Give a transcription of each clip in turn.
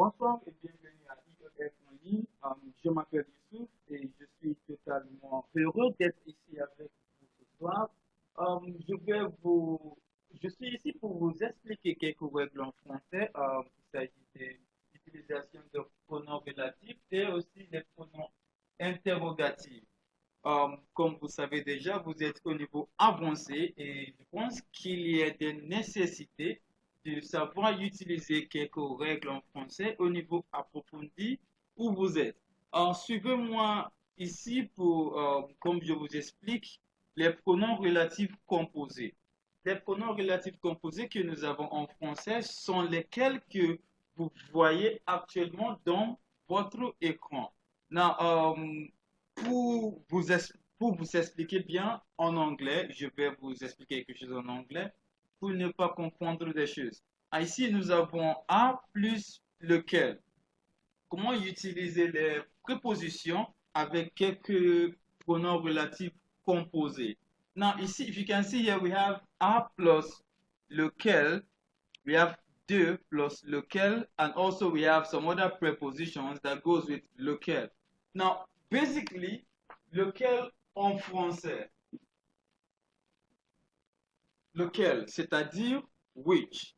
Bonsoir et bienvenue à IEF en ligne. Je m'appelle Youssouf et je suis totalement heureux d'être ici avec vous ce soir. Je vais vous, je suis ici pour vous expliquer quelques règles en français. Il s'agit de l'utilisation de pronoms relatifs et aussi des pronoms interrogatifs. Comme vous savez déjà, vous êtes au niveau avancé et je pense qu'il y a des nécessités de savoir utiliser quelques règles en français au niveau approfondi où vous êtes. Alors, suivez-moi ici pour, comme je vous explique, les pronoms relatifs composés. Les pronoms relatifs composés que nous avons en français sont lesquels que vous voyez actuellement dans votre écran. Now, pour vous, pour vous expliquer bien en anglais, je vais vous expliquer quelque chose en anglais pour ne pas confondre des choses. Ici, nous avons à plus lequel. Comment utiliser les prépositions avec quelques pronoms relatifs composés. Now, ici, if you can see here, we have a plus lequel, we have de plus lequel, and also we have some other prepositions that goes with lequel. Now, basically, lequel en français, lequel, c'est-à-dire which.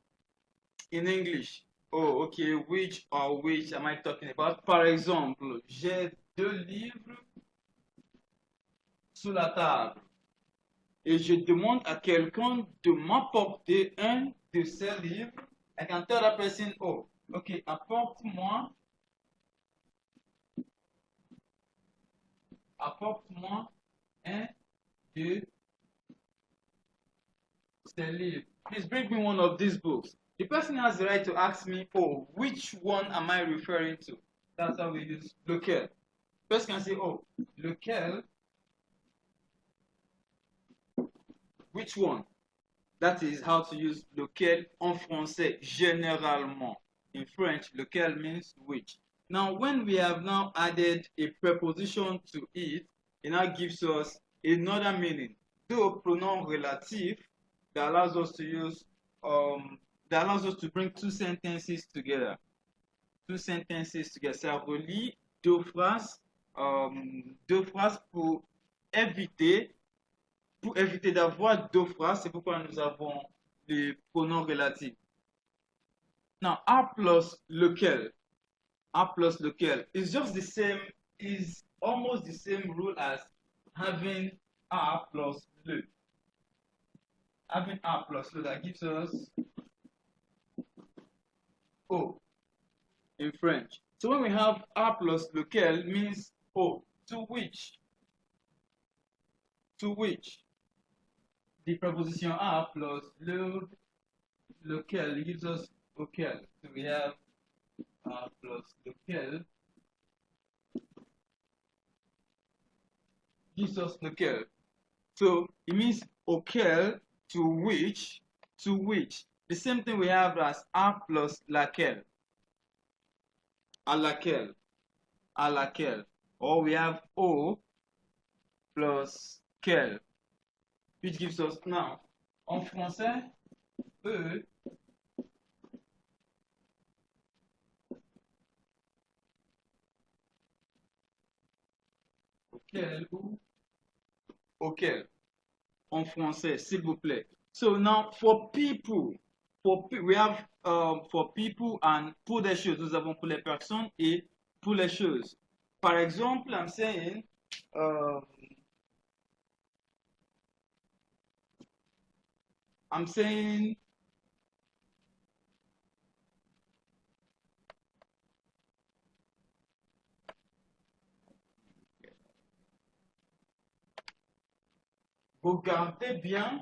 In English, oh, okay, which or which am I talking about? Par exemple, j'ai deux livres sur la table et je demande à quelqu'un de m'apporter un de ces livres. I can tell that person, oh, okay, apporte-moi un de ces livres. Please bring me one of these books. The person has the right to ask me, oh, which one am I referring to? That's how we use lequel. Person can say, oh, lequel, which one? That is how to use lequel en français, généralement. In French, lequel means which. Now, when we have now added a preposition to it, it now gives us another meaning. Though pronoun relative that allows us to use, that allows us to bring two sentences together. Two sentences together. Ça relie deux phrases pour éviter d'avoir deux phrases. C'est pourquoi nous avons les pronoms relatifs. Now, a plus lequel. A plus lequel is just the same, is almost the same rule as having a plus le. Having a plus le, that gives us O in French. So when we have a plus lequel means O, to which the preposition a plus lequel gives us auquel. So we have a plus lequel gives us lequel. So it means auquel, to which. The same thing we have as a plus laquelle. À laquelle. Or we have o plus quel, which gives us now. En français, e auquel ou auquel. En français, s'il vous plaît. So now for people, we have for people and pour des choses. Nous avons pour les personnes et pour les choses. Par exemple, I'm saying regardez bien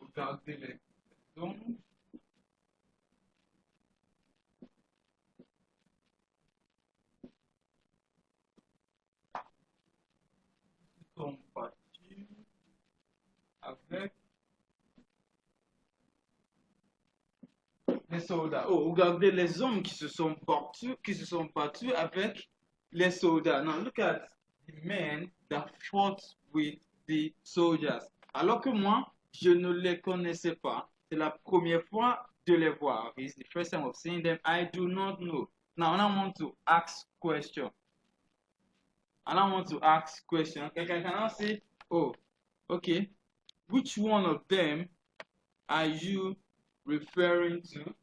regardez les dons sont sont battus avec les soldats. Oh, regardez les hommes qui se sont battus avec les soldats. Now look at the men that fought with the soldiers. Alors que moi, je ne les connaissais pas. C'est la première fois de les voir. It's the first time of seeing them. I do not know. Now I want to ask question. And I want to ask question. Okay, can I say, oh, okay, which one of them are you referring to?